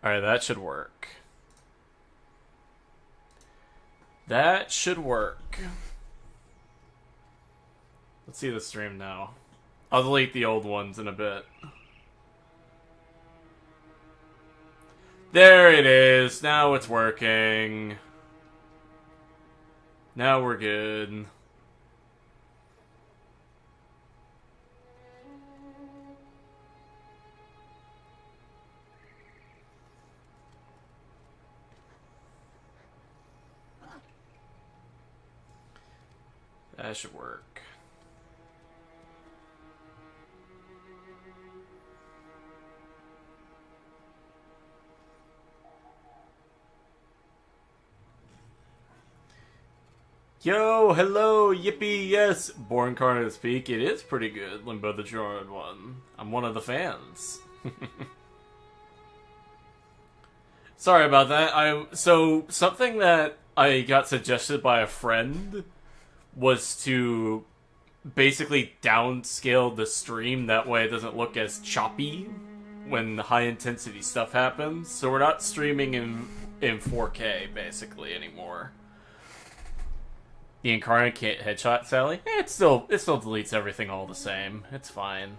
Alright, that should work. That should work. Let's see the stream now. I'll delete the old ones in a bit. There it is. Now it's working. Now we're good. That should work. Yo, hello, yippee, yes, Born Carnage Speak. It is pretty good, Limbo the Droid one. I'm one of the fans. Sorry about that. So something that I got suggested by a friend was to basically downscale the stream, that way it doesn't look as choppy when high intensity stuff happens. So we're not streaming in 4K basically anymore. The Incarnate headshot, Sally? It still deletes everything all the same. It's fine.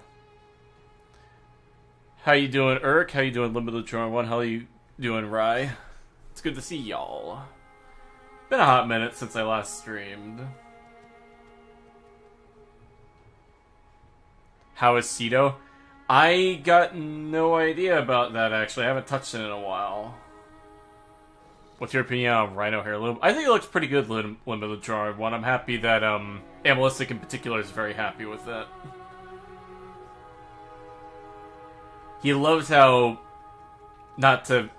How you doing, Urk? How you doing, Limited Drone 1? How you doing, Rye? It's good to see y'all. Been a hot minute since I last streamed. How is Cedo? I got no idea about that, actually. I haven't touched it in a while. What's your opinion on Rhino Heirloom? I think it looks pretty good, Limited Drone 1. I'm happy that, Amulistic in particular is very happy with it. He loves how, not to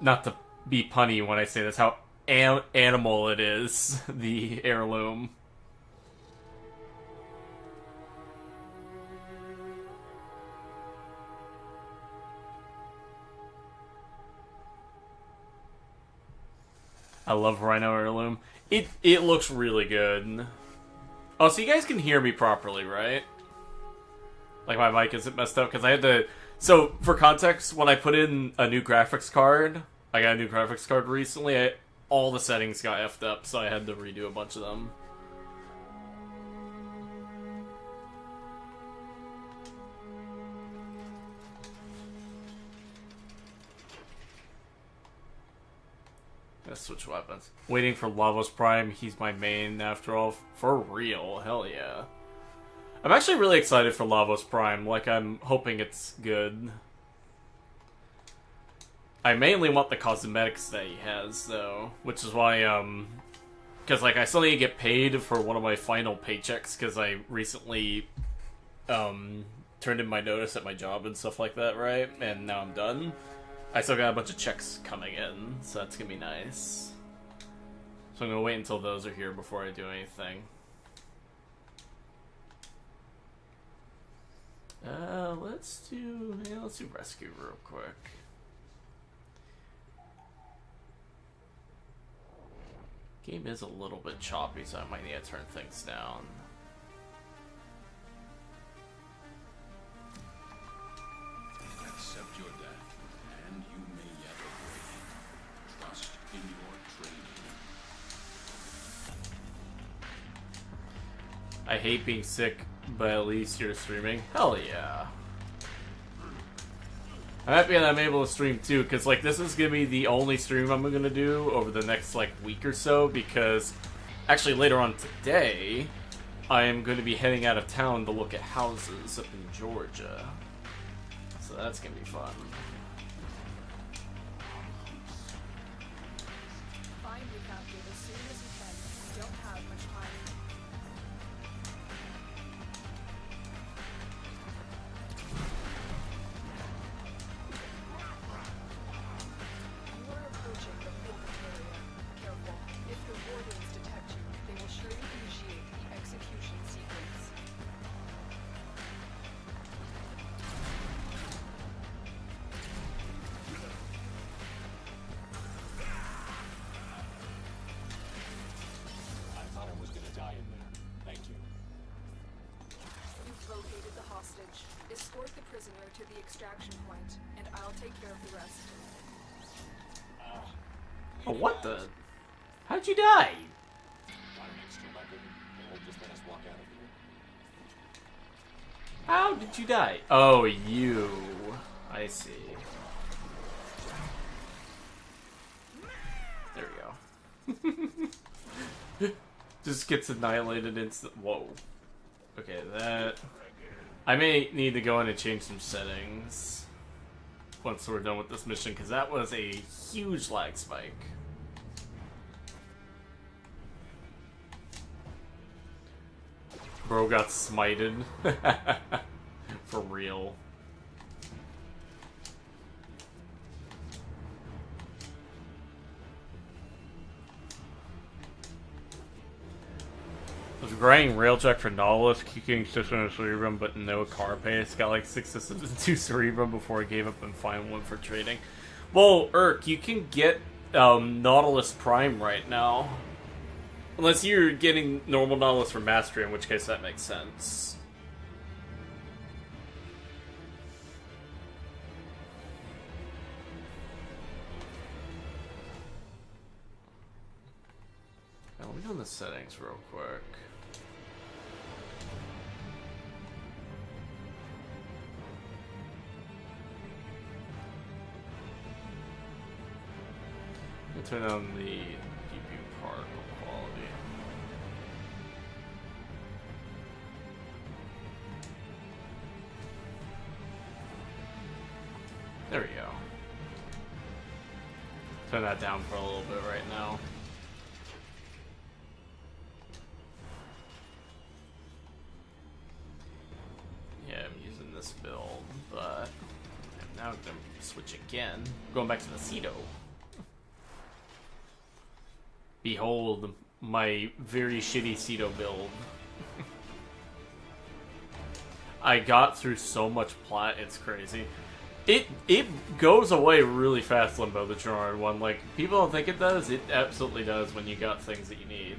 be punny when I say this, how animal it is, the heirloom. I love Rhino Heirloom. It looks really good. Oh, so you guys can hear me properly, right? Like my mic isn't messed up because I had to. So for context, when I put in a new graphics card, I got a new graphics card recently. All the settings got effed up, so I had to redo a bunch of them. Let's switch weapons. Waiting for Lavos Prime. He's my main after all. For real. Hell yeah. I'm actually really excited for Lavos Prime. Like, I'm hoping it's good. I mainly want the cosmetics that he has, though. Which is why, because, like, I still need to get paid for one of my final paychecks, because I recently, turned in my notice at my job and stuff like that, right? And now I'm done. I still got a bunch of checks coming in, so that's gonna be nice. So I'm gonna wait until those are here before I do anything. Let's do rescue real quick. Game is a little bit choppy, so I might need to turn things down. Accept your death, and you may yet obey. Trust in your training. I hate being sick, but at least you're streaming. Hell yeah. I'm happy that I'm able to stream too, because like this is gonna be the only stream I'm gonna do over the next like week or so, because actually later on today I am going to be heading out of town to look at houses up in Georgia. So that's gonna be fun. Find your captive as soon as you can. You don't have much time. You are approaching the Fulton area. Careful. If the wardens detect you, they will surely initiate the execution sequence. I thought I was gonna die in there. Thank you. You've located the hostage. Escort the prisoner to the extraction point, and I'll take care of the rest. Oh, what the? How'd you die? How did you die? Oh, you. I see. There we go. Just gets annihilated instant. Whoa. Okay, that. I may need to go in and change some settings once we're done with this mission, because that was a huge lag spike. Bro got smited. For real. Was grinding Railjack for Nautilus, kicking system and Cerebrum, but no car pace. Got like 6 systems and 2 Cerebrum before I gave up and found one for trading. Well, Urk, you can get Nautilus Prime right now. Unless you're getting normal Nautilus for Mastery, in which case that makes sense. Now, let me go in the settings real quick. Turn on the GPU particle quality. There we go. Turn that down for a little bit right now. Yeah, I'm using this build, but now I'm gonna switch again. Going back to the Cedo. Behold, my very shitty Cedo build. I got through so much plot, it's crazy. It goes away really fast, Limbo, the Gerard one. Like, people don't think it does, it absolutely does when you got things that you need.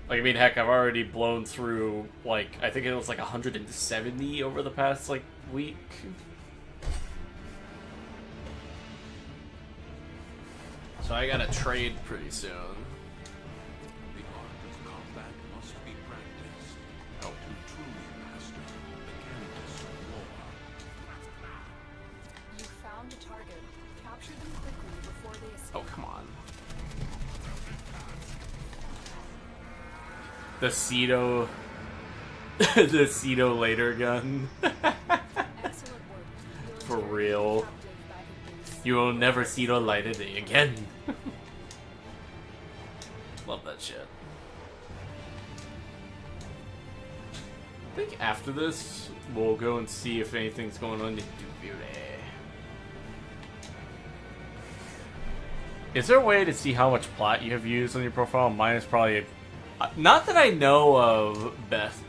Like, I mean, heck, I've already blown through, like, I think it was like 170 over the past, like, week. So I gotta trade pretty soon. The art of combat must be practiced to truly master the canvas of war. You found a target. Capture them quickly before they escape. Oh, come on. The Cedo... the Cedo later gun. Excellent work. For real. You will never see the light of day again. Love that shit. I think after this, we'll go and see if anything's going on to do beauty. Is there a way to see how much plot you have used on your profile? Mine is probably... not that I know of, Beth.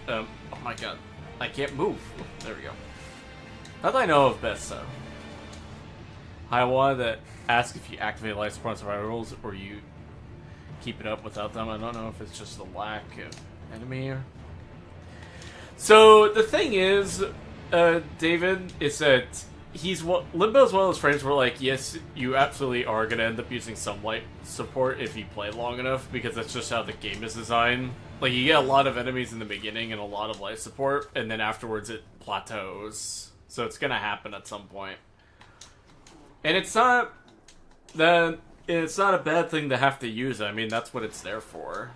Oh my god. I can't move. There we go. Not that I know of, Beth, so... I wanted to ask if you activate life support survival rules or you keep it up without them. I don't know if it's just the lack of enemy or... So, the thing is, David, is that Limbo's one of those frames where, like, yes, you absolutely are going to end up using some light support if you play long enough, because that's just how the game is designed. Like, you get a lot of enemies in the beginning and a lot of life support, and then afterwards it plateaus. So it's going to happen at some point. And it's not a bad thing to have to use it. I mean, that's what it's there for.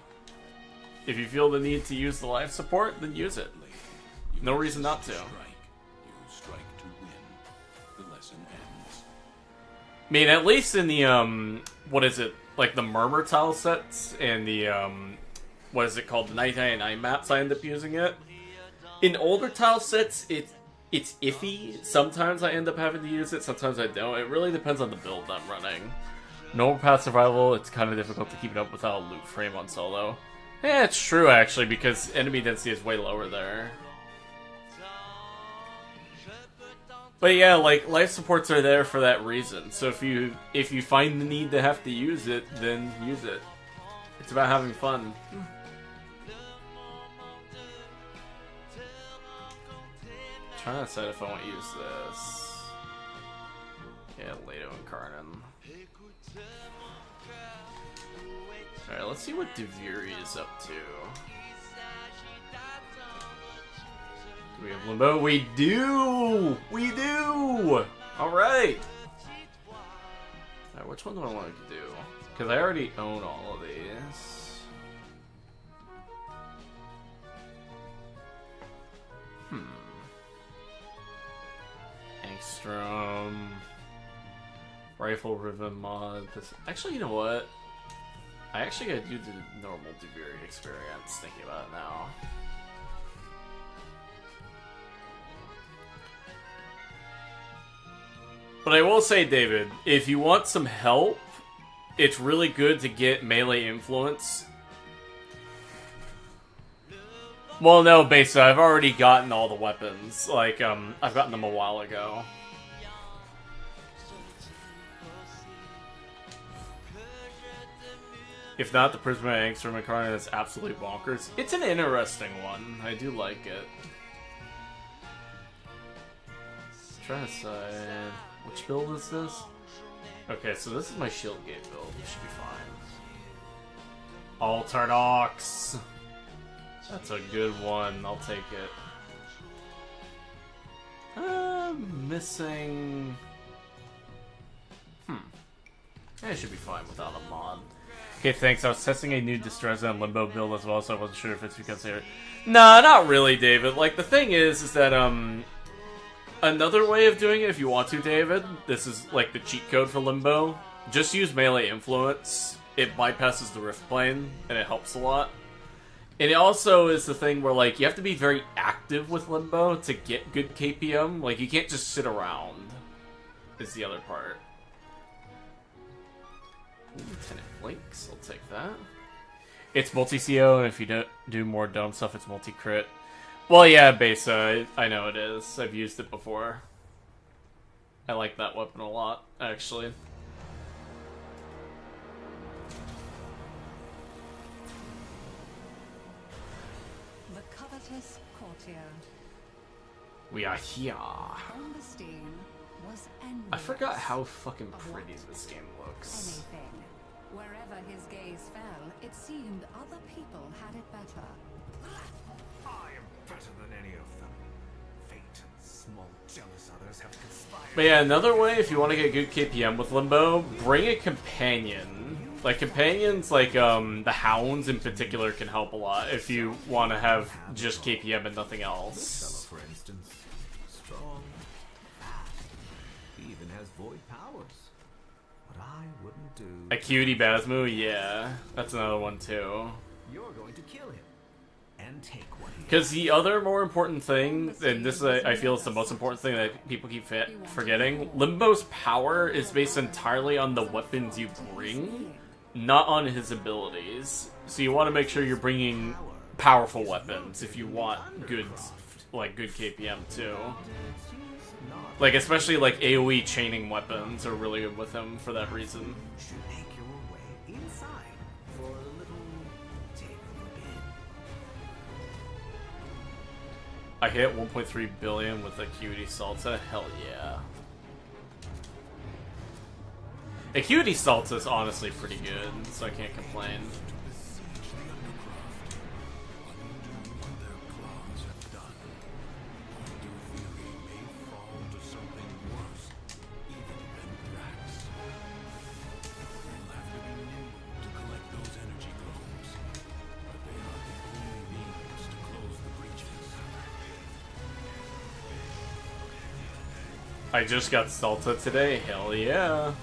If you feel the need to use the life support, then use it. No reason not to. You strike to win. The lesson ends. I mean, at least in the, what is it? Like the Murmur tile sets and the, what is it called? The 999 maps, I end up using it. In older tile sets, it's iffy. Sometimes I end up having to use it, sometimes I don't. It really depends on the build I'm running. Normal path survival, it's kind of difficult to keep it up without a loot frame on solo. Yeah, it's true actually, because enemy density is way lower there. But yeah, like, life supports are there for that reason. So if you find the need to have to use it, then use it. It's about having fun. Trying to decide if I want to use this. Yeah, Leto and Karnan. Alright, let's see what Deviri is up to. Do we have Limbo? We do! We do! Alright! Alright, which one do I want to do? Because I already own all of these. Angstrom. Rifle Ribbon mod. Actually, you know what? I actually gotta do the normal Deviri experience, thinking about it now. But I will say, David, if you want some help, it's really good to get melee influence. Well, no, basically, I've already gotten all the weapons. Like, I've gotten them a while ago. If not, the Prisma Angstrom Incarnate is absolutely bonkers. It's an interesting one. I do like it. Trying to decide which build is this? Okay, so this is my Shield Gate build. It should be fine. Altardox. That's a good one. I'll take it. Missing. Yeah, it should be fine without a mod. Okay, thanks. I was testing a new Distressa and Limbo build as well, so I wasn't sure if it's because they're... Nah, not really, David. Like, the thing is that, another way of doing it, if you want to, David, this is, like, the cheat code for Limbo. Just use melee influence. It bypasses the Rift Plane, and it helps a lot. And it also is the thing where, like, you have to be very active with Limbo to get good KPM. Like, you can't just sit around, is the other part. Lieutenant Blinks, I'll take that. It's multi-CO, and if you don't do more dome stuff, it's multi-crit. Well, yeah, Besa, I know it is. I've used it before. I like that weapon a lot, actually. The covetous courtier. We are here. Augustine was envious I forgot how fucking of pretty what this game looks. anything. Wherever his gaze fell, it seemed other people had it better. I am better than any of them. Fate and small jealous others have conspired. But yeah, another way, if you want to get good KPM with Limbo, bring a companion. Like, companions, like, the Hounds in particular can help a lot if you want to have just KPM and nothing else. For instance, strong, fast. He even has void powers. What I wouldn't do. Acuity Basmu, yeah. That's another one, too. You're going to kill him and take what he Because the other more important thing, and this I feel is the most important thing that people keep forgetting, Limbo's power is based entirely on the weapons you bring, not on his abilities. So you want to make sure you're bringing powerful weapons if you want good, like, good KPM too. Like, especially like AoE chaining weapons are really good with him for that reason. should make your way inside for a little take of a bit. I hit 1.3 billion with Acuity Salta. Hell yeah. Acuity Salta is honestly pretty good, so I can't complain. I just got Salta today. Hell yeah.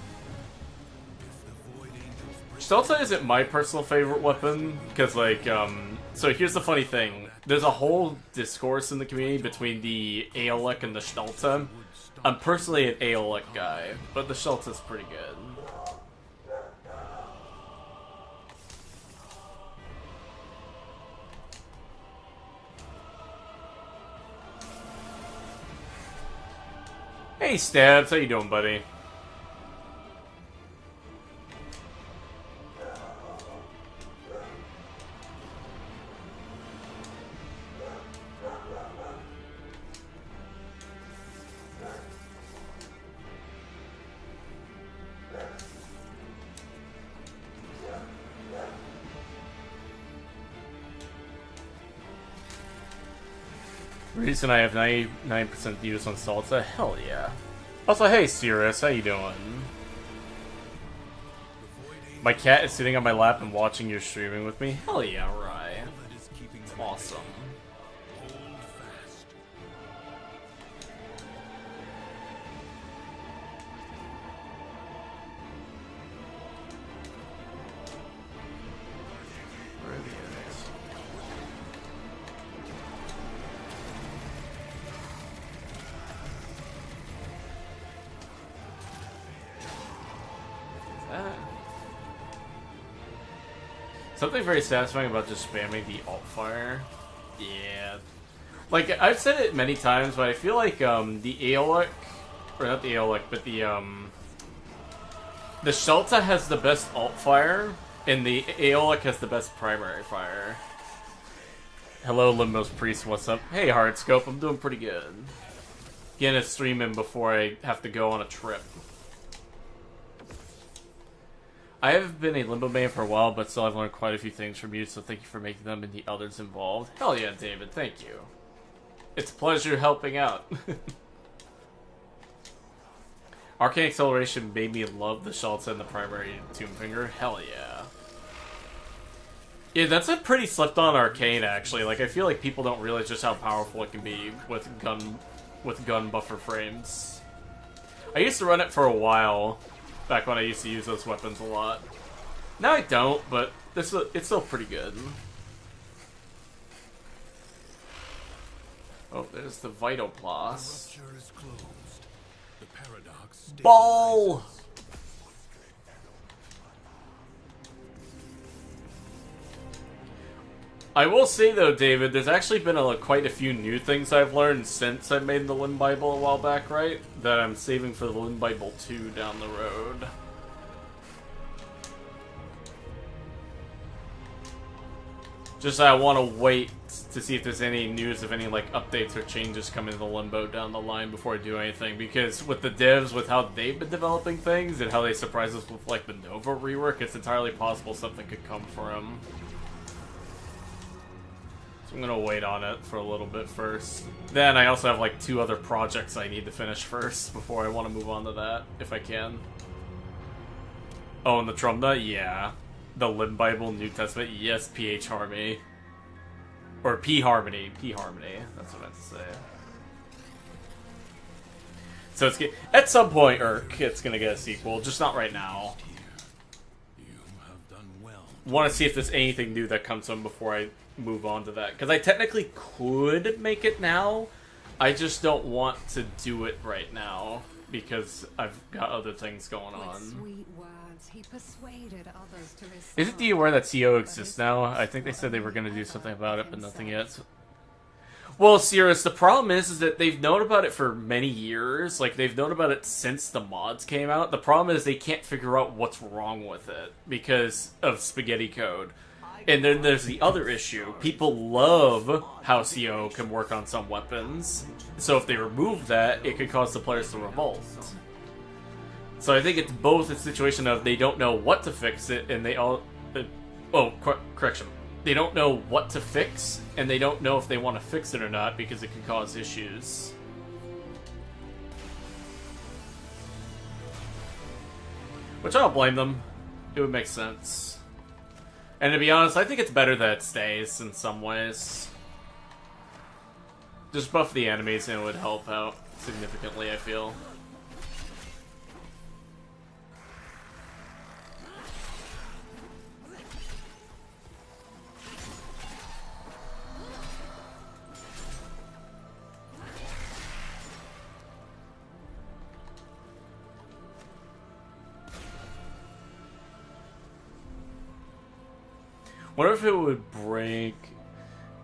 Salta isn't my personal favorite weapon, because, like, so here's the funny thing. There's a whole discourse in the community between the Aeolic and the Stelta. I'm personally an Aeolic guy, but the Stelta's pretty good. Hey Stabs, how you doing, buddy? Reason I have 99% views on Salsa? Hell yeah. Also, hey Cirrus, how you doing? My cat is sitting on my lap and watching your streaming with me? Hell yeah, right. Awesome. Where are the others? Something very satisfying about just spamming the alt fire. Yeah. Like, I've said it many times, but I feel like, the Aeolic, or not the Aeolic, but the Shelta has the best alt fire, and the Aeolic has the best primary fire. Hello, Limbo's Priest, what's up? Hey, Hardscope, I'm doing pretty good. Getting a stream in before I have to go on a trip. I have been a Limbo main for a while, but still I've learned quite a few things from you, so thank you for making them and the others involved. Hell yeah, David, thank you. It's a pleasure helping out. Arcane Acceleration made me love the Schultz and the primary Tomb Finger. Hell yeah. Yeah, that's a pretty slept on Arcane, actually. Like, I feel like people don't realize just how powerful it can be with gun buffer frames. I used to run it for a while. Back when I used to use those weapons a lot. Now I don't, but it's still pretty good. Oh, there's the Vitoplas. Ball! I will say though, David, there's actually been quite a few new things I've learned since I made the Limb Bible a while back, right? That I'm saving for the Limb Bible 2 down the road. Just I want to wait to see if there's any news of any like updates or changes coming to the Limbo down the line before I do anything. Because with the devs, with how they've been developing things and how they surprise us with like the Nova rework, it's entirely possible something could come for them. I'm gonna wait on it for a little bit first. Then I also have like 2 other projects I need to finish first before I want to move on to that, if I can. Oh, and the Trumda? Yeah. The Limb Bible, New Testament? Yes, PH Harmony. Or P Harmony. P Harmony. That's what I meant to say. So it's at some point, it's gonna get a sequel, just not right now. Want to see if there's anything new that comes on before I move on to that, because I technically could make it now. I just don't want to do it right now because I've got other things going on. Sweet words, he persuaded others to his Isn't you aware that CO exists now? I think they said they were going to do something about it, but nothing yet. Well, Cirrus, the problem is that they've known about it for many years. Like, they've known about it since the mods came out. The problem is they can't figure out what's wrong with it because of spaghetti code. And then there's the other issue. People love how CO can work on some weapons. So if they remove that, it could cause the players to revolt. So I think it's both a situation of they don't know what to fix it, and they all... correction. They don't know what to fix, and they don't know if they want to fix it or not because it could cause issues. Which I don't blame them. It would make sense. And to be honest, I think it's better that it stays in some ways. Just buff the enemies and it would help out significantly, I feel. What if it would break?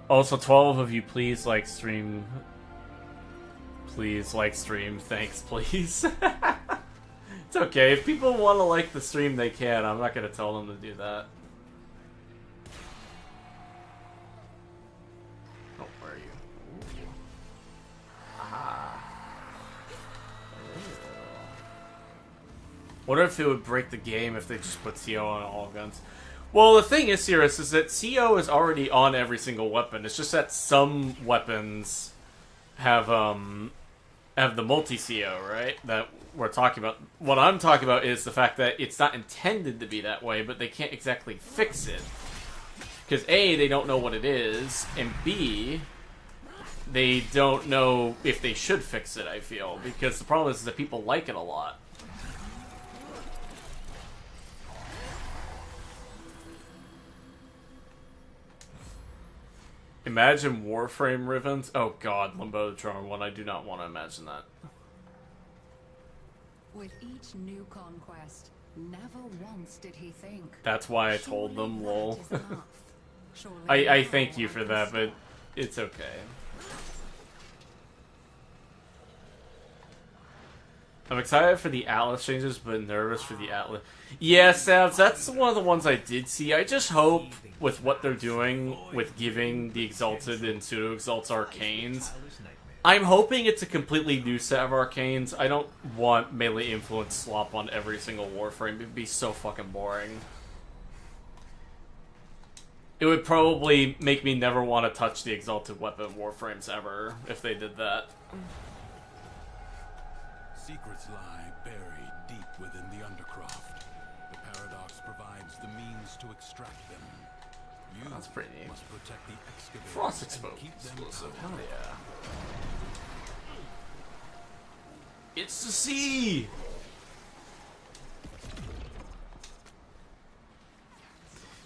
Also, 12 of you, please like stream. Please like stream. Thanks, please. It's okay. If people want to like the stream, they can. I'm not going to tell them to do that. Oh, where are you? Aha. What if it would break the game if they just put CO on all guns? Well, the thing is, Cirrus, is that CO is already on every single weapon. It's just that some weapons have the multi-CO, right? That we're talking about. What I'm talking about is the fact that it's not intended to be that way, but they can't exactly fix it. Because A, they don't know what it is, and B, they don't know if they should fix it, I feel. Because the problem is that people like it a lot. Imagine Warframe Rivens. Oh god, Limbo the Charmed one. I do not want to imagine that. With each new conquest, never once did he think. That's why I told "Surely them, that lol. is enough. Surely I now thank you I for can that, but stop." it's okay. I'm excited for the Atlas changes, but nervous for the Atlas. Yeah, Savs, that's one of the ones I did see. I just hope, with what they're doing, with giving the Exalted and Pseudo-Exalts Arcanes, I'm hoping it's a completely new set of Arcanes. I don't want melee influence slop on every single Warframe. It'd be so fucking boring. It would probably make me never want to touch the Exalted Weapon Warframes ever, if they did that. Secrets lie buried deep within the Undercroft. The Paradox provides the means to extract them. You That's pretty neat. must protect the excavators Frost and Exposed keep them exclusive. out. Hell yeah. It's the sea!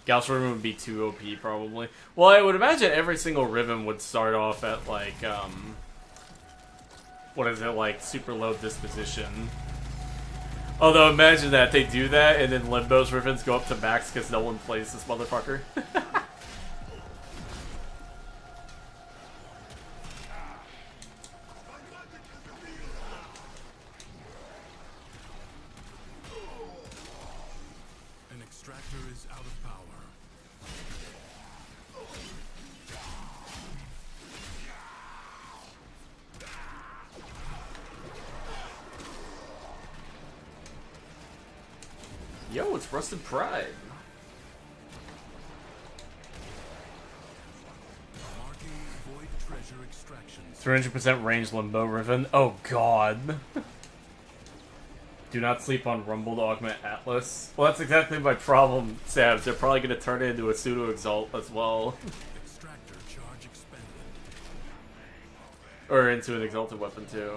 Gauss Riven would be too OP, probably. Well, I would imagine every single Riven would start off at, like, what is it, like, super low disposition. Although, imagine that, they do that, and then Limbo's Rivens go up to max because no one plays this motherfucker. An extractor is out of power. Yo, it's Rusted Pride. Marking void treasure extractions. 300% range Limbo Riven. Oh god. Do not sleep on Rumble to augment Atlas. Well, that's exactly my problem, Sabs. They're probably going to turn it into a pseudo-exalt as well. Extractor charge expended. Or into an exalted weapon, too.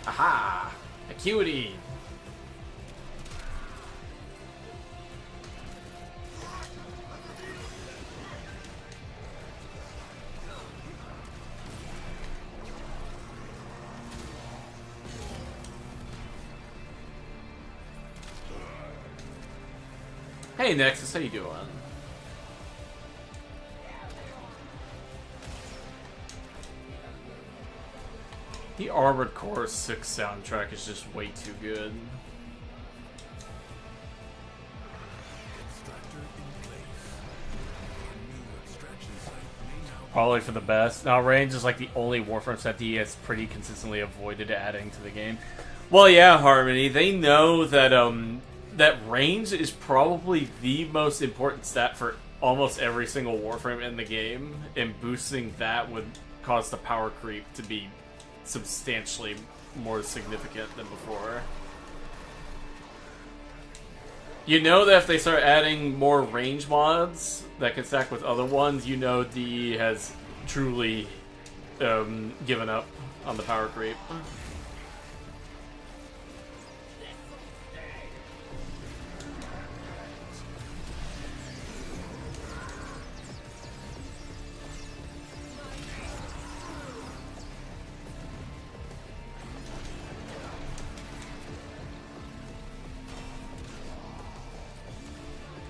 Aha! Acuity! Hey Nexus, how you doing? The Armored Core 6 soundtrack is just way too good. Extractor in place. A new extraction site may now Probably for the best. Now, range is like the only Warframe set he has pretty consistently avoided adding to the game. Well, yeah, Harmony, they know that that range is probably the most important stat for almost every single Warframe in the game, and boosting that would cause the power creep to be substantially more significant than before. You know that if they start adding more range mods that can stack with other ones, you know D has truly given up on the power creep.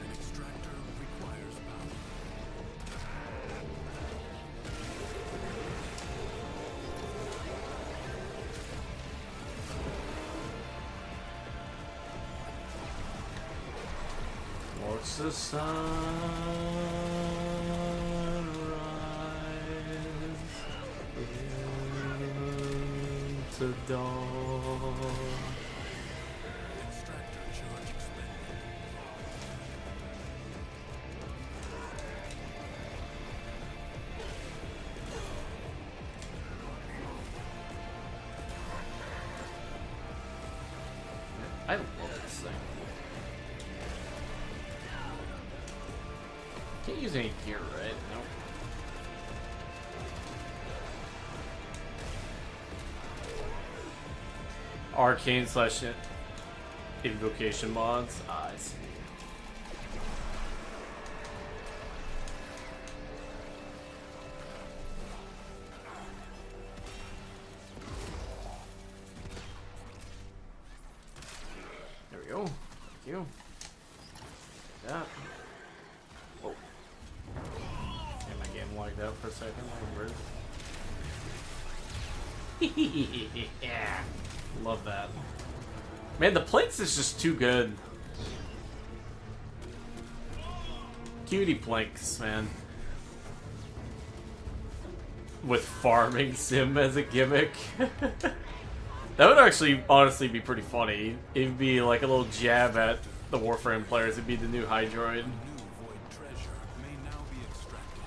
an extractor requires power. Watch the sun rise into dawn. Extractor charge expended. I love this thing. Can't use any gear, right? Nope. Arcane slash invocation mods. Ah, I see. There we go. Thank you. Like that. Oh. And my game lagged out for a second. Like, weird. Yeah. Love that. Man, the Planks is just too good. Cutie Planks, man. With farming sim as a gimmick. That would actually honestly be pretty funny. It'd be like a little jab at the Warframe players. It'd be the new Hydroid. New void treasure may now be extracted.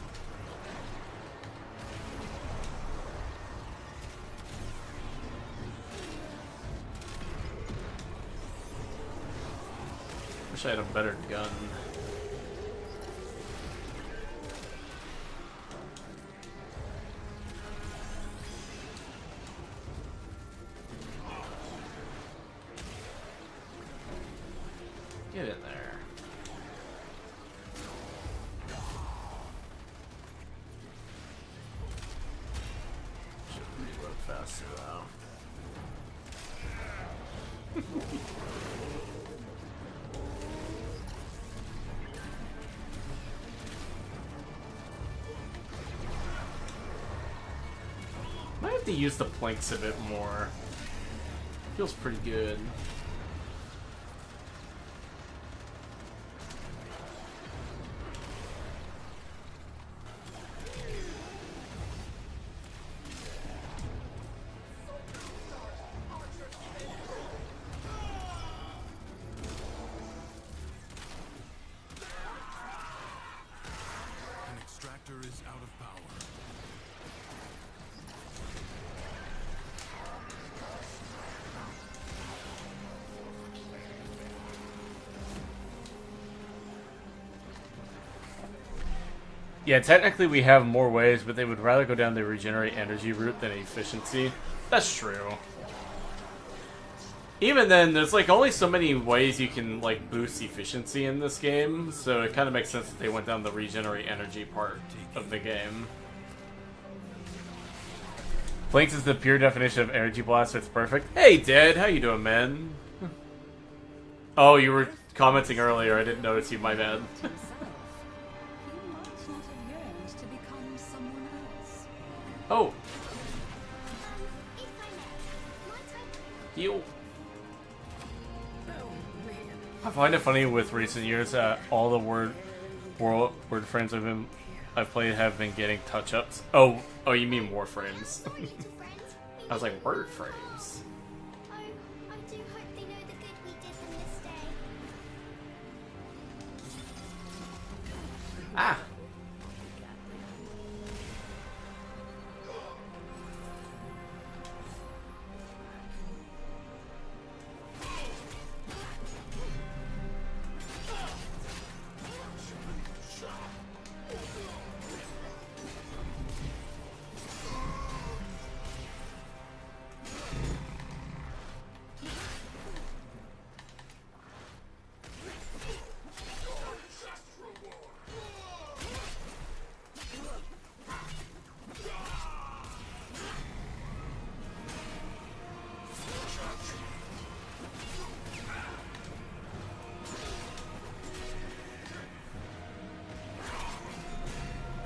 Wish I had a better gun. Get in there. Should reload faster though. Might have to use the planks a bit more. Feels pretty good. An extractor is out of power. Yeah, technically we have more ways, but they would rather go down the regenerate energy route than efficiency. That's true. Even then, there's like only so many ways you can like boost efficiency in this game, so it kind of makes sense that they went down the regenerate energy part of the game. Blinks is the pure definition of energy blast, so it's perfect. Hey, Dead, how you doing, man? Oh, you were commenting earlier. I didn't notice you. My bad. Himself, he might not have yearned to become someone else. Oh. Heal. I find it funny with recent years that all the word frames I've played have been getting touch-ups. Oh, you mean Warframes. I was like, word frames. Oh, I do hope they know the good we did on this day. Ah.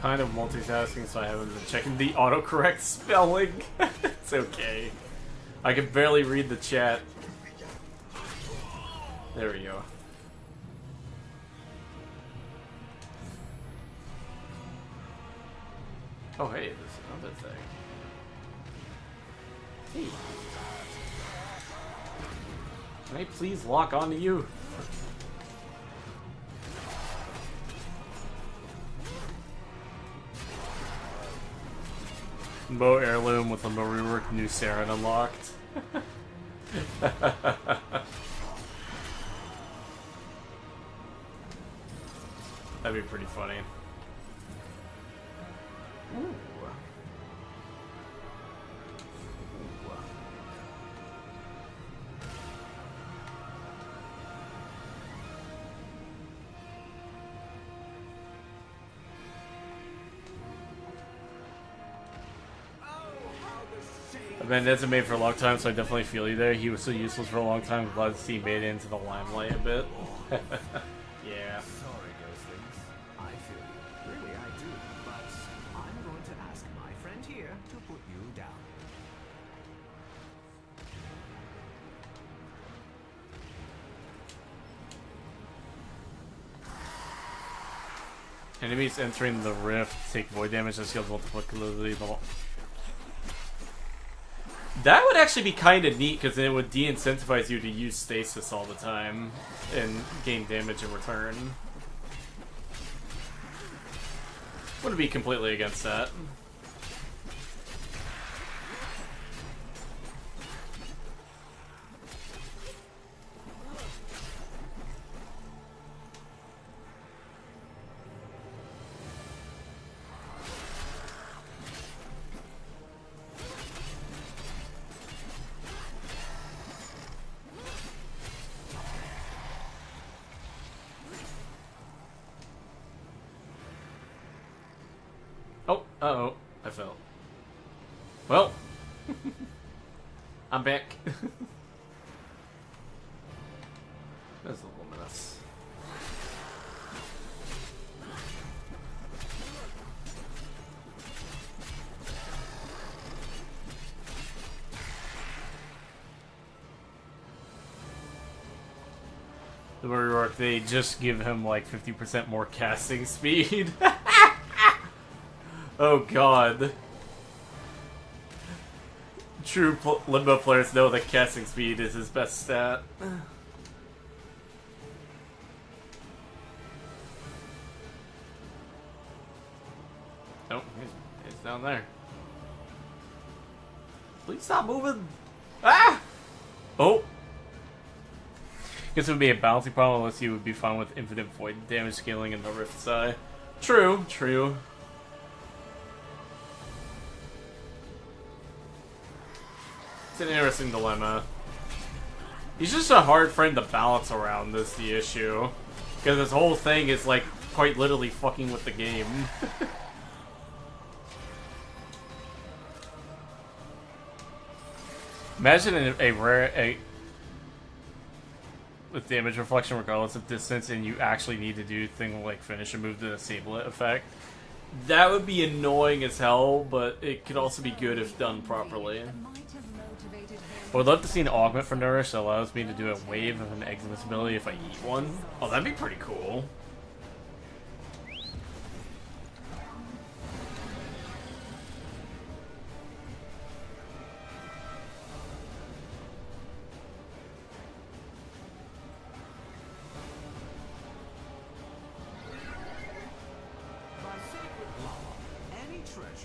Kind of multitasking, so I haven't been checking the autocorrect spelling. It's okay. I can barely read the chat. There we go. Oh hey, there's another thing. Hey. Can I please lock onto you? Mo heirloom with a Mo reworked new Saren unlocked. That'd be pretty funny. Ooh. I've been designated for a long time, so I definitely feel you there. He was so useless for a long time. Glad to see he made it into the limelight a bit. Yeah. Sorry, Ghostlings. I feel you. Really, I do. But I'm going to ask my friend here to put you down. Enemies entering the rift take void damage and skills multiplicatively. That would actually be kind of neat, because it would de-incentivize you to use stasis all the time and gain damage in return. Wouldn't be completely against that. Oh, uh-oh. I fell. Well. I'm back. That's luminous. The rework, they just give him like 50% more casting speed. Oh god. True Limbo players know that casting speed is his best stat. Oh, he's down there. Please stop moving! Ah! Oh! Guess it would be a balancing problem unless you would be fine with infinite void damage scaling in the Rift side. True, true. It's an interesting dilemma. He's just a hard friend to balance around, is the issue. Because this whole thing is like quite literally fucking with the game. Imagine a rare with damage reflection regardless of distance, and you actually need to do things like finish a move to disable it effect. That would be annoying as hell, but it could also be good if done properly. I would love to see an augment for Nourish that allows me to do a wave of an Eximus ability if I eat one. Oh, that'd be pretty cool.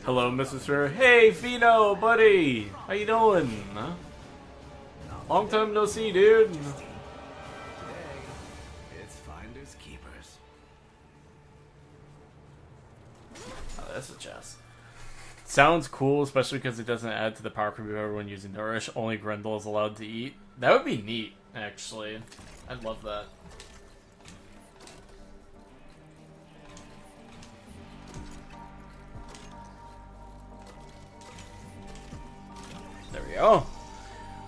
Hello, Mrs. Fair. Hey, Fino, buddy! How you doing? Huh? Long time no see, dude. Today, it's finders keepers. Oh, that's a chest. Sounds cool, especially because it doesn't add to the power creep of everyone using Nourish. Only Grendel is allowed to eat. That would be neat, actually. I'd love that. There we go.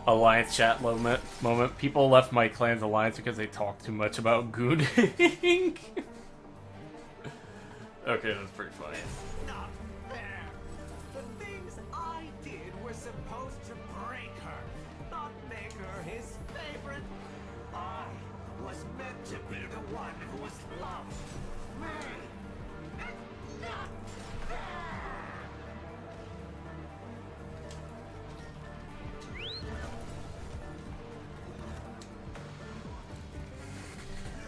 Alliance chat moment. People left my clan's alliance because they talked too much about gooning. Okay, that's pretty funny. Not fair. The things I did were supposed to break her, not make her his favorite. I was meant to be the one who was loved. Me. It's not fair.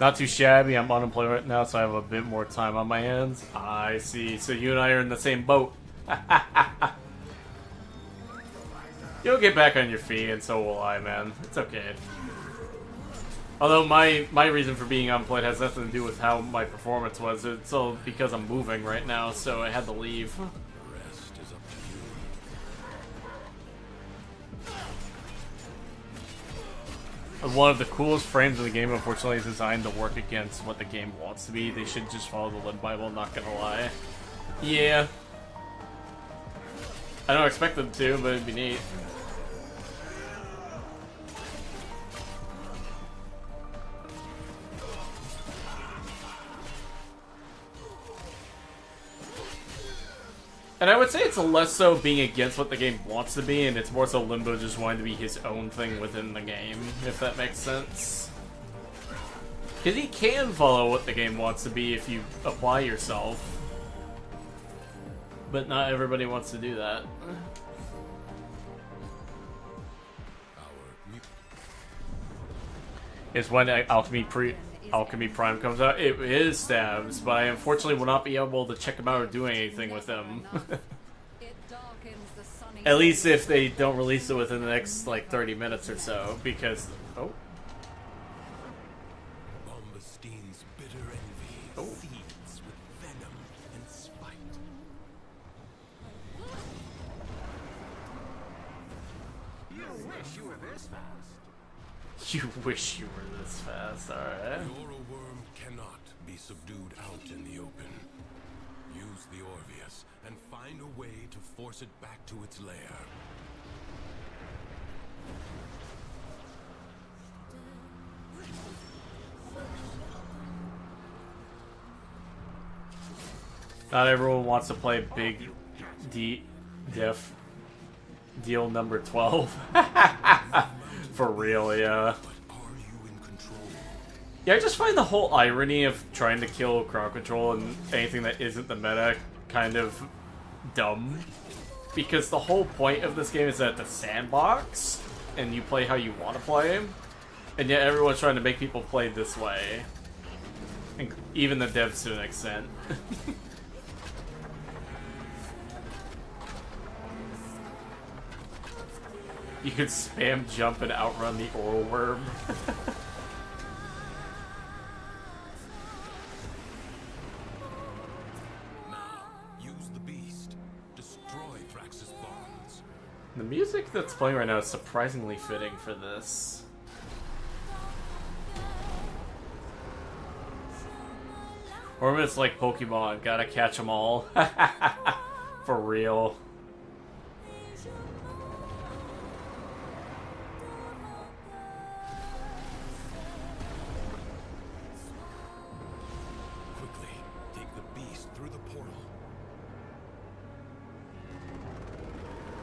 Not too shabby. I'm unemployed right now, so I have a bit more time on my hands. I see. So you and I are in the same boat. You'll get back on your feet, and so will I, man. It's okay. Although my reason for being unemployed has nothing to do with how my performance was. It's all because I'm moving right now, so I had to leave. The rest is up to you. One of the coolest frames of the game, unfortunately, is designed to work against what the game wants to be. They should just follow the Limb Bible, not gonna lie. Yeah. I don't expect them to, but it'd be neat. And I would say it's less so being against what the game wants to be, and it's more so Limbo just wanting to be his own thing within the game, if that makes sense. Because he can follow what the game wants to be if you apply yourself. But not everybody wants to do that. Is when Alchemy Prime comes out. It is Stabs, but I unfortunately will not be able to check them out or do anything with them. At least if they don't release it within the next, like, 30 minutes or so, because... Oh. Bombastein's bitter envy seethes with venom and spite. You wish you were this fast. You wish you were this fast, alright. Your worm cannot be subdued out in the open. Use the Orvius and find a way to force it back to its lair. Not everyone wants to play Big Diff Deal number 12. For real, yeah. But are you in control? Yeah, I just find the whole irony of trying to kill crowd control and anything that isn't the meta kind of dumb. Because the whole point of this game is that it's a sandbox, and you play how you want to play. And yet everyone's trying to make people play this way. And even the devs to an extent. You could spam jump and outrun the oral worm. Now, use the beast. Destroy Thrax's bonds. The music that's playing right now is surprisingly fitting for this. Or it's like Pokemon, gotta catch them all. For real. Quickly, take the beast through the portal.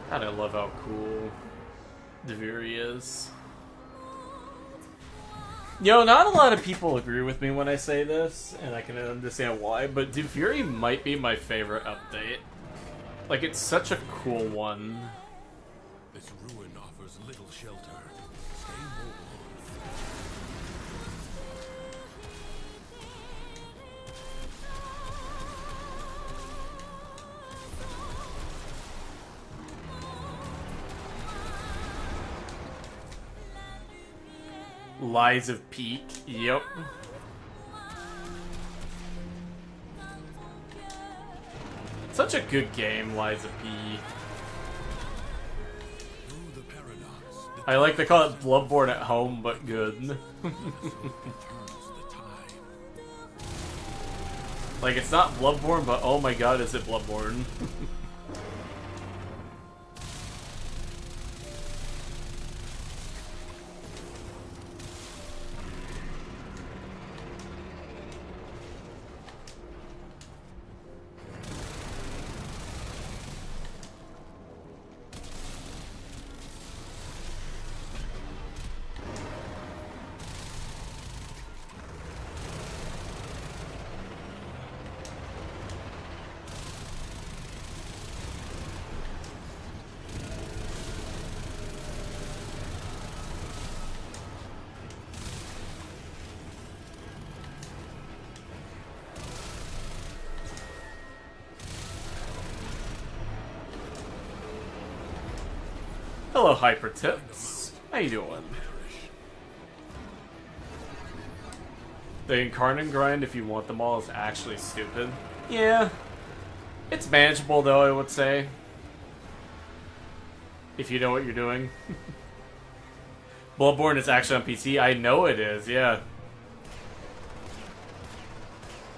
God, I love how cool Deviri is. Yo, not a lot of people agree with me when I say this, and I can understand why, but Deviri might be my favorite update. Like, it's such a cool one. This ruin offers little shelter. Stay mobile. Lies of Peak, yep. Such a good game, Lies of P. Through the paradox, I like to call it Bloodborne at home, but good. turns the tide. Like, it's not Bloodborne, but oh my god, is it Bloodborne? Hello, Hyper Tips. How you doing? The incarnate grind, if you want them all, is actually stupid. Yeah. It's manageable, though, I would say. If you know what you're doing. Bloodborne is actually on PC. I know it is, yeah.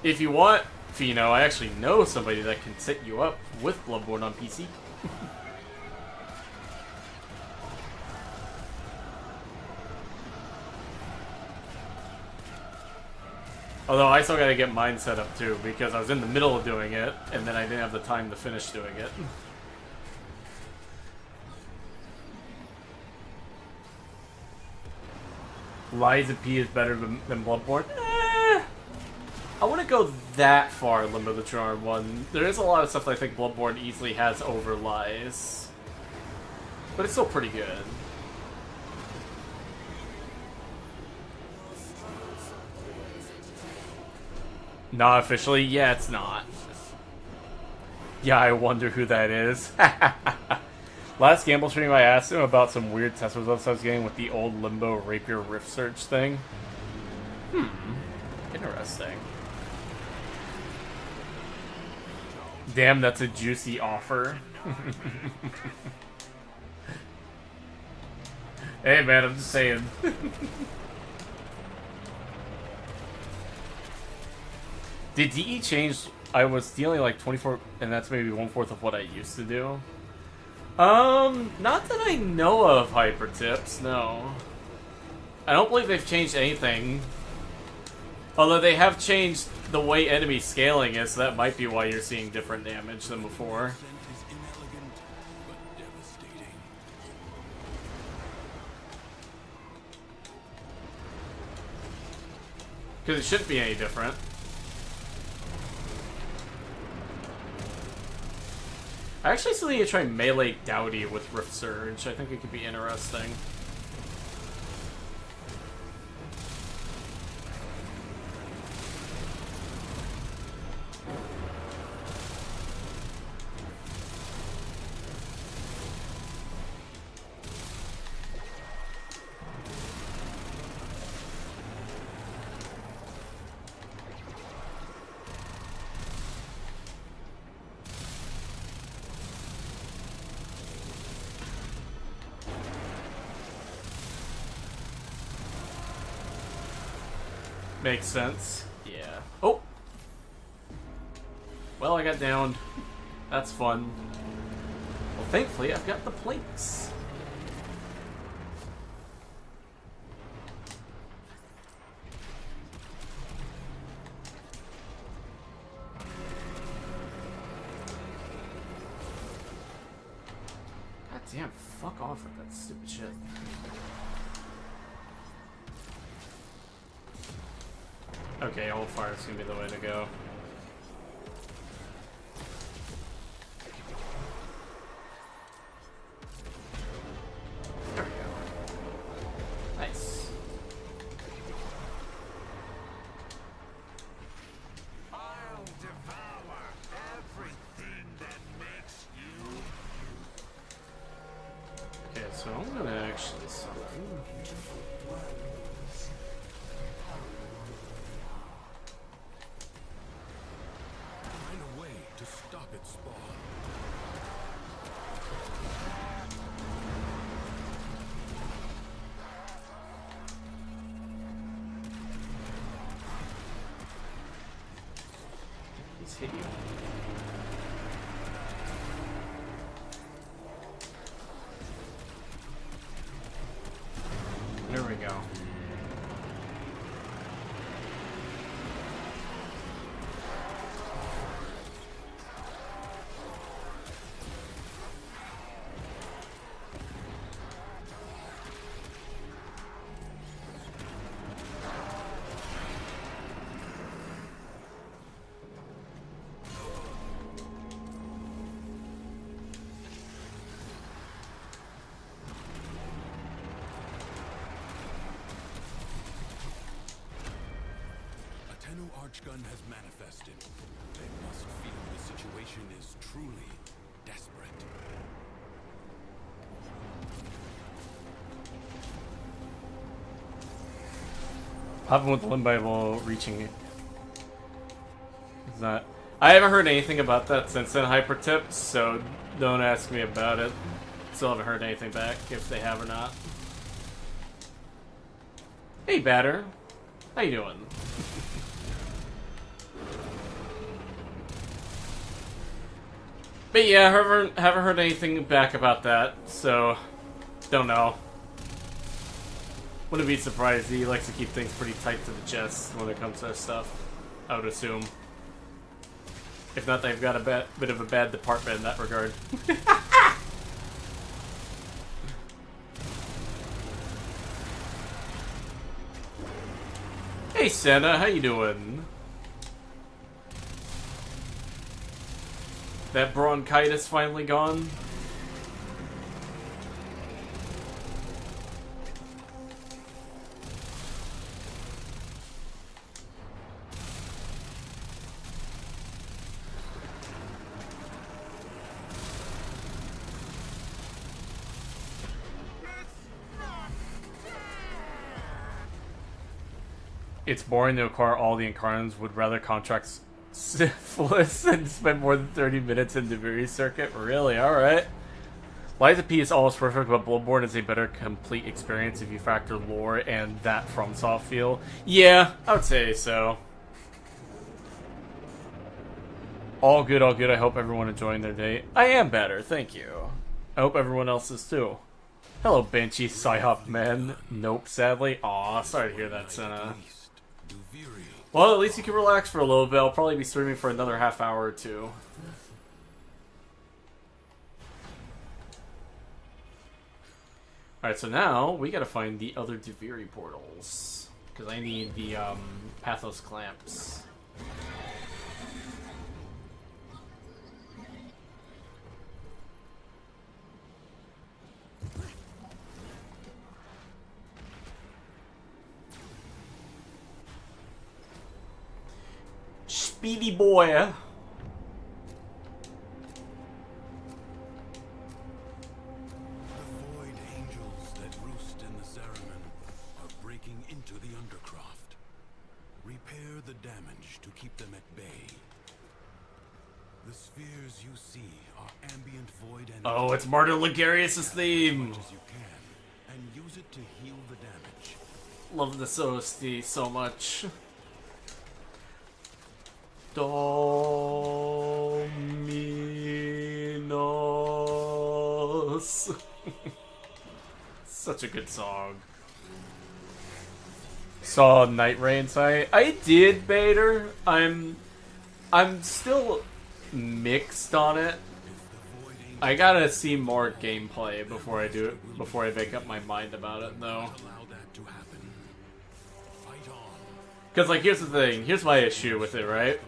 If you want, Fino, I actually know somebody that can set you up with Bloodborne on PC. Although I still gotta get mine set up too, because I was in the middle of doing it, and then I didn't have the time to finish doing it. Liza P is better than Bloodborne? I wouldn't go that far, Limbo the Charm one. There is a lot of stuff that I think Bloodborne easily has over Lies. But it's still pretty good. Not officially? Yeah, it's not. Yeah, I wonder who that is. Last Gamble stream, I asked him about some weird test results I was getting with the old Limbo Rapier Rift Search thing. Interesting. Damn, that's a juicy offer. Hey man, I'm just saying. Did DE change? I was stealing like 24, and that's maybe 1/4 of what I used to do. Not that I know of, Hyper Tips, no. I don't believe they've changed anything. Although they have changed the way enemy scaling is, so that might be why you're seeing different damage than before. Is inelegant, but devastating. Because it shouldn't be any different. I actually still need to try Melee Dowdy with Rift Surge. I think it could be interesting. Makes sense. Yeah. Oh! Well, I got downed. That's fun. Well, thankfully, I've got the planks. God damn, fuck off with that stupid shit. Okay, old fire is gonna be the way to go. There we go. Nice. I'll devour everything that makes you. Okay, so I'm gonna actually summon. Find a way to stop its spawn. He's hit you. There we go. A Tenno Archgun has manifested. They must feel the situation is truly desperate. Popping with the limbo reaching it. Is that? I haven't heard anything about that since then, Hyper Tips, so don't ask me about it. Still haven't heard anything back, if they have or not. Hey, Batter. How you doing? But yeah, haven't heard anything back about that, so don't know. Wouldn't be surprised. He likes to keep things pretty tight to the chest when it comes to stuff, I would assume. If not, they've got a bit of a bad department in that regard. Hey, Santa, how you doing? That bronchitis finally gone? It's boring to acquire all the incarnates. Would rather contract syphilis and spend more than 30 minutes in the Deviri circuit. Really? Alright. Liza P is almost perfect, but Bloodborne is a better complete experience if you factor lore and that FromSoft feel. Yeah, I would say so. All good, all good. I hope everyone enjoying their day. I am better, thank you. I hope everyone else is too. Hello, Benchy Psyhop Man. Nope, sadly. Aw, sorry to hear that, Senna. Well, at least you can relax for a little bit. I'll probably be streaming for another half hour or two. Alright, so now we gotta find the other Deviri portals. Because I need the Pathos clamps. Speedy boy. The void angels that roost in the Zariman are breaking into the Undercroft. Repair the damage to keep them at bay. The spheres you see are ambient void and Oh, it's Martyr Ligarius' as theme. much as you can, and use it to heal the damage. Love the OST so much. Dominos. Such a good song. Saw Night Rain site. I did, Bader. I'm still mixed on it. I gotta see more gameplay before I do it. Before I make up my mind about it, though. Allow that to happen. Fight on. Because, like, here's the thing. Here's my issue with it, right?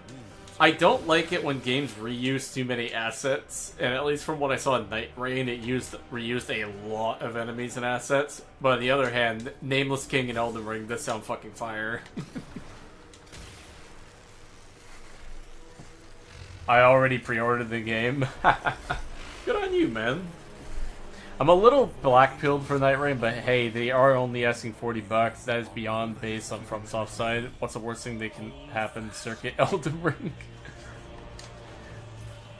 I don't like it when games reuse too many assets, and at least from what I saw in Night Rain, it reused a lot of enemies and assets. But on the other hand, Nameless King and Elden Ring, this sound fucking fire. I already pre-ordered the game. Good on you, man. I'm a little black-pilled for Night Rain, but hey, they are only asking $40. That is beyond based on FromSoft side. What's the worst thing that can happen? Circuit Elden Ring.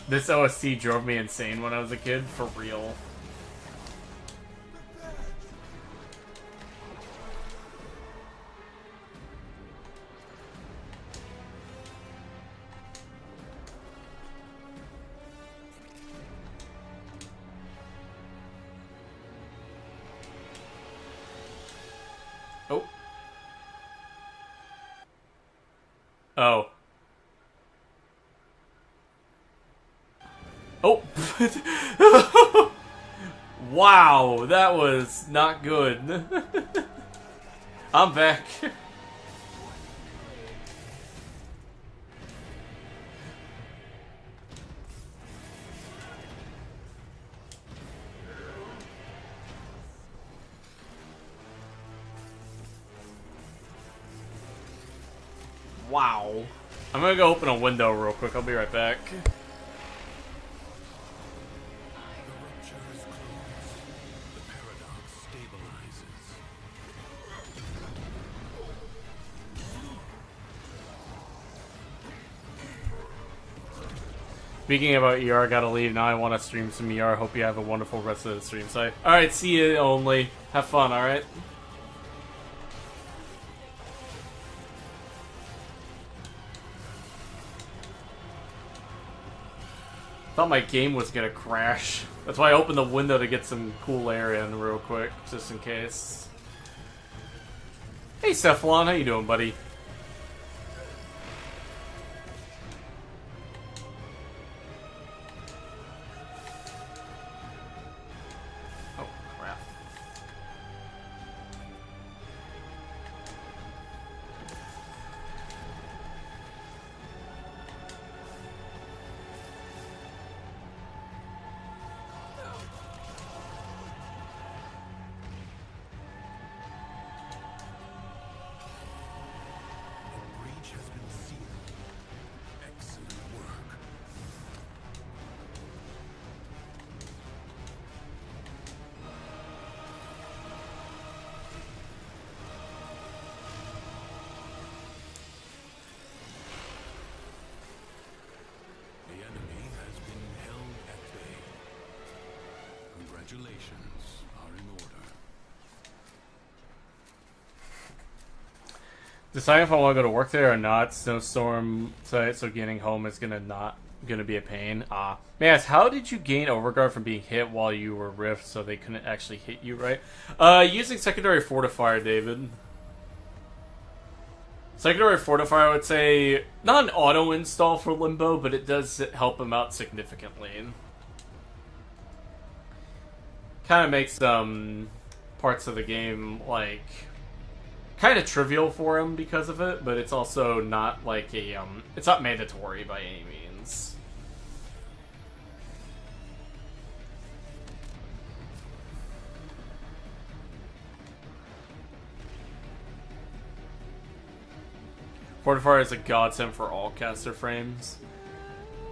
This OST drove me insane when I was a kid, for real. Oh. Oh. Oh. Wow, that was not good. I'm back. Wow. I'm gonna go open a window real quick. I'll be right back. The rupture is closed. The paradox stabilizes. Speaking about ER, I gotta leave now. I want to stream some ER. Hope you have a wonderful rest of the stream site. Alright, see you only. Have fun, alright? Thought my game was gonna crash. That's why I opened the window to get some cool air in real quick, just in case. Hey Cephalon, how you doing, buddy? Oh, crap. A breach has been sealed. Excellent work. The enemy has been held at bay. Congratulations are in order. Deciding if I want to go to work there or not. Snowstorm site, so getting home is gonna be a pain. Man, how did you gain overguard from being hit while you were rift so they couldn't actually hit you, right? Using secondary fortifier, David. Secondary fortifier, I would say, not an auto install for Limbo, but it does help him out significantly. Kind of makes parts of the game like kind of trivial for him because of it, but it's also not like a it's not mandatory by any means. Fortifier is a godsend for all caster frames.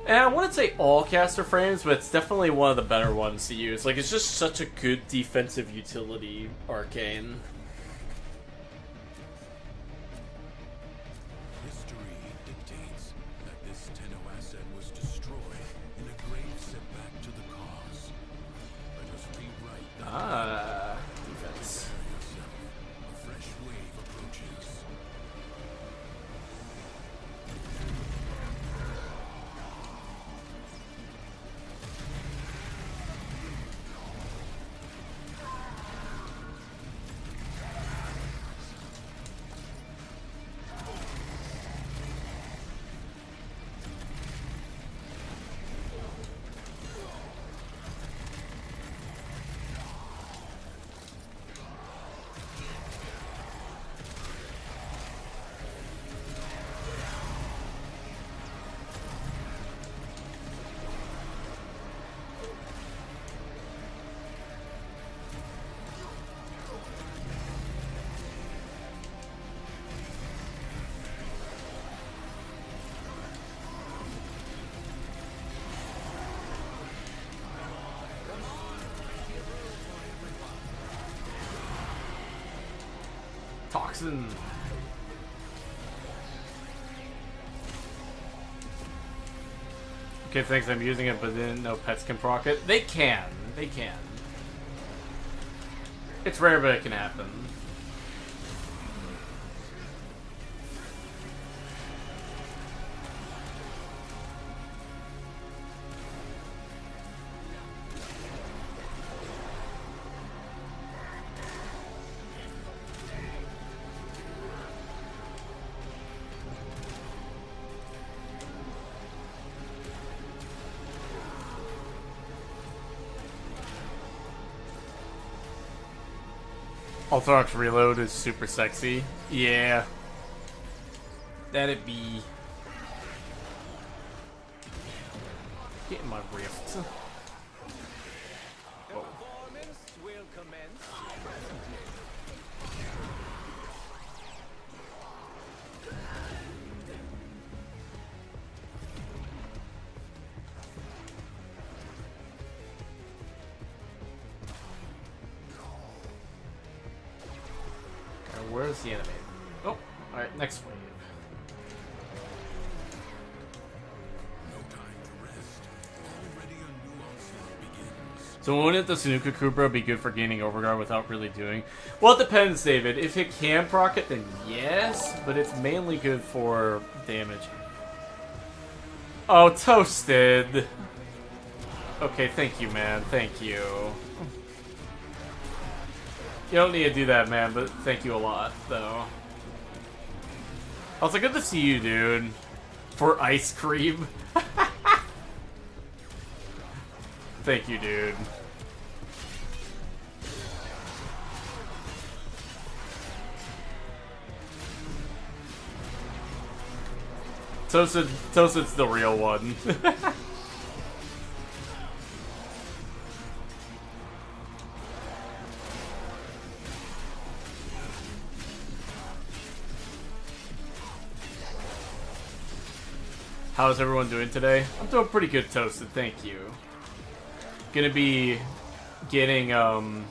And I wouldn't say all caster frames, but it's definitely one of the better ones to use. Like, it's just such a good defensive utility, Arcane. History dictates that this Tenno asset was destroyed in a grave setback to the cause. Let us rewrite that. Defense. Prepare yourself. A fresh wave approaches. Toxin. Kid thinks I'm using it, but then no pets can proc it. They can. They can. It's rare, but it can happen. Ultrarox Reload is super sexy. Yeah. That'd be... Get in my rift. Performance will commence presently. Where's the enemy? Oh, alright, next wave. No time to rest. So wouldn't the Snuka Kubra be good for gaining overguard without really doing? Well, it depends, David. If it can proc it, then yes, but it's mainly good for damage. Oh, toasted. Okay, thank you, man. Thank you. You don't need to do that, man, but thank you a lot, though. Also, good to see you, dude. For ice cream. Thank you, dude. Toasted's the real one. How's everyone doing today? I'm doing pretty good, Toasted, thank you. Gonna be getting, oh.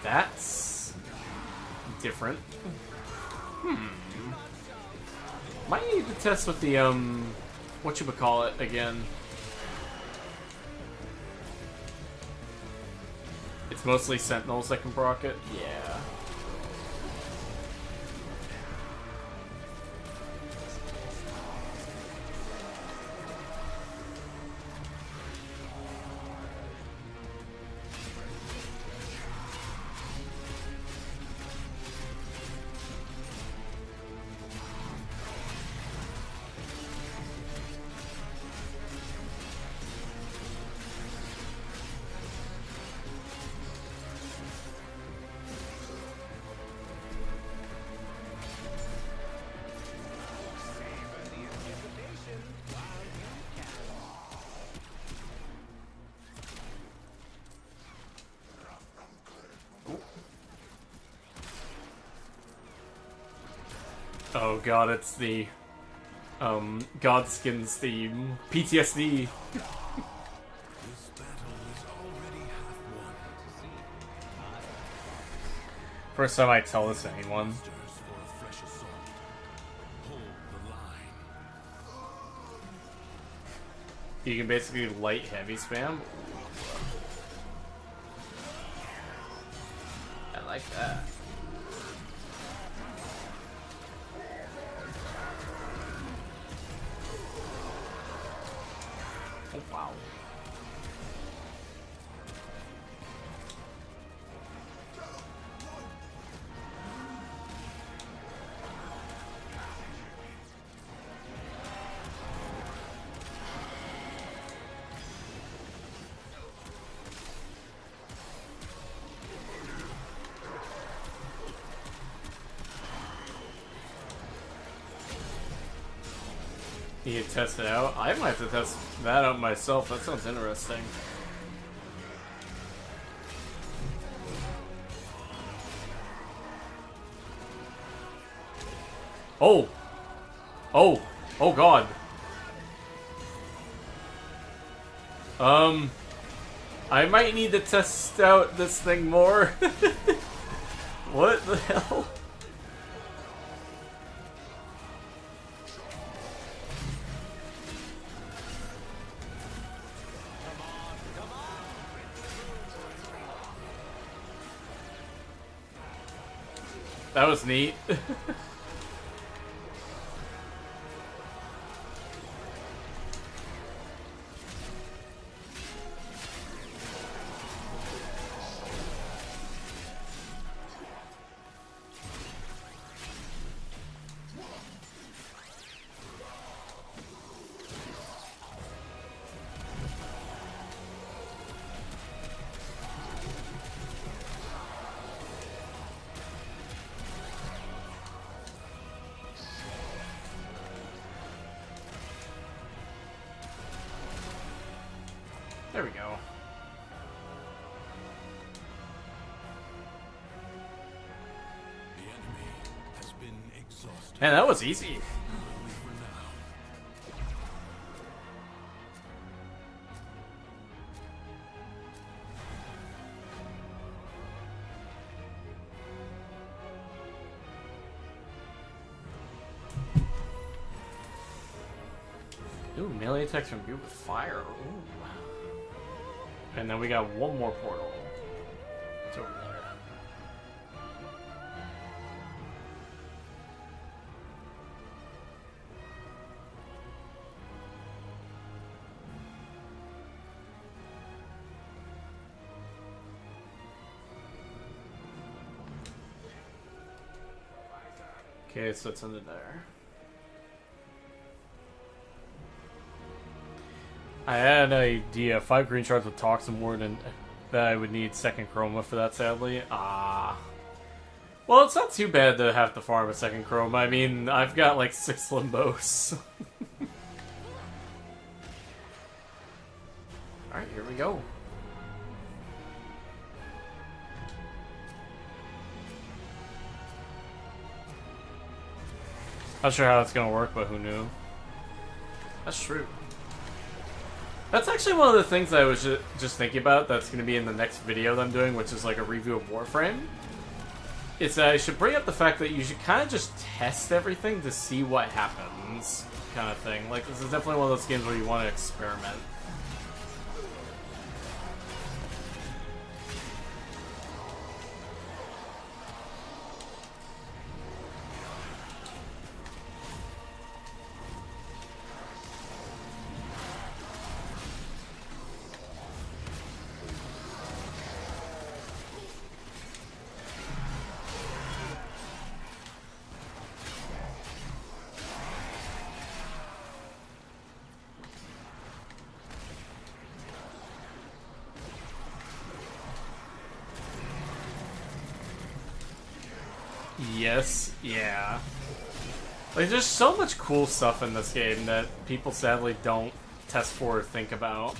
That's different. Might need to test with the, whatchamacallit again. It's mostly Sentinels that can proc it? Yeah. Oh god, it's the Godskins theme. PTSD. This battle is already half won. First time I tell this to anyone. Monsters for a fresh assault. Hold the line. You can basically light heavy spam. I like that. Oh, wow. You can test it out? I might have to test that out myself. That sounds interesting. Oh! Oh! Oh god! I might need to test out this thing more. What the hell? That was neat. There we go. The enemy has been exhausted. Man, that was easy. Only for now. Ooh, melee attacks from group with fire. Ooh. And then we got one more portal. It's over there. Okay, so it's under there. I had an idea. 5 green shards with toxin ward, and that I would need second chroma for that, sadly. Well, it's not too bad to have to farm a second chroma. I mean, I've got like 6 limbos. Alright, here we go. Not sure how it's gonna work, but who knew? That's true. That's actually one of the things I was just thinking about that's gonna be in the next video that I'm doing, which is like a review of Warframe. It's that I should bring up the fact that you should kind of just test everything to see what happens, kind of thing. Like, this is definitely one of those games where you want to experiment. Yes, yeah. Like, there's so much cool stuff in this game that people sadly don't test for or think about.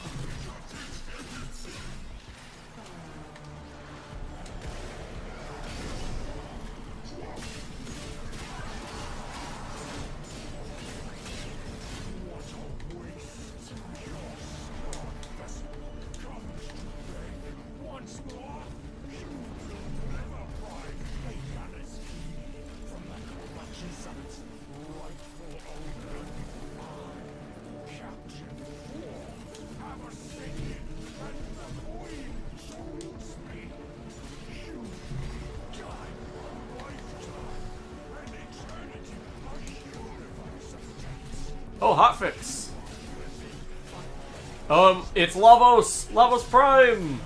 Oh, hotfix. It's Lavos! Lavos Prime!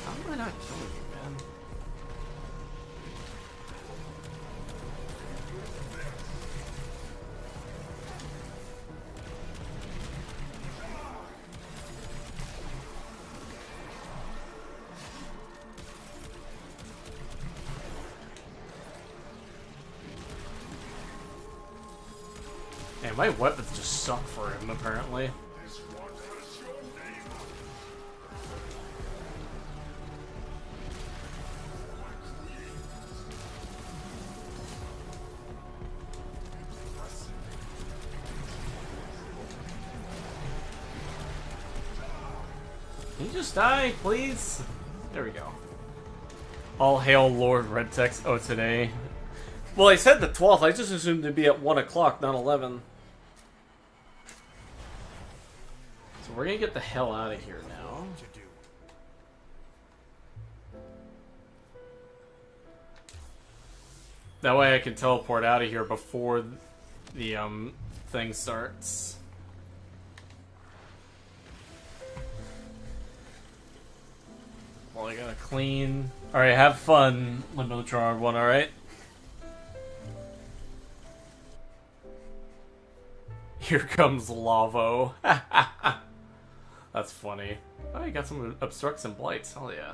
How am I not killing you, man? Man, my weapons just suck for him, apparently. Can you just die, please? There we go. All hail Lord Redtex. Oh, today. Well, I said the 12th. I just assumed it'd be at 1 o'clock, not 11. So we're gonna get the hell out of here now. That way I can teleport out of here before the thing starts. Well, I gotta clean. Alright, have fun, Limbotron 1, alright? Here comes Lavo. That's funny. Oh, you got some obstructs and blights. Hell yeah.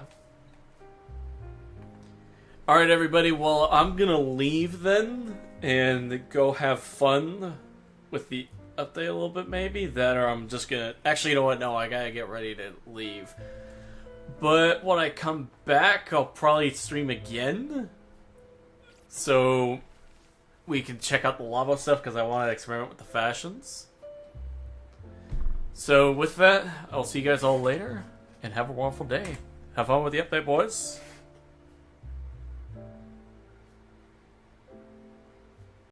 Alright, everybody. Well, I'm gonna leave then and go have fun with the update a little bit, maybe. That, or I'm just gonna. Actually, you know what? No, I gotta get ready to leave. But when I come back, I'll probably stream again. So we can check out the lava stuff because I want to experiment with the fashions. So with that, I'll see you guys all later, and have a wonderful day. Have fun with the update, boys.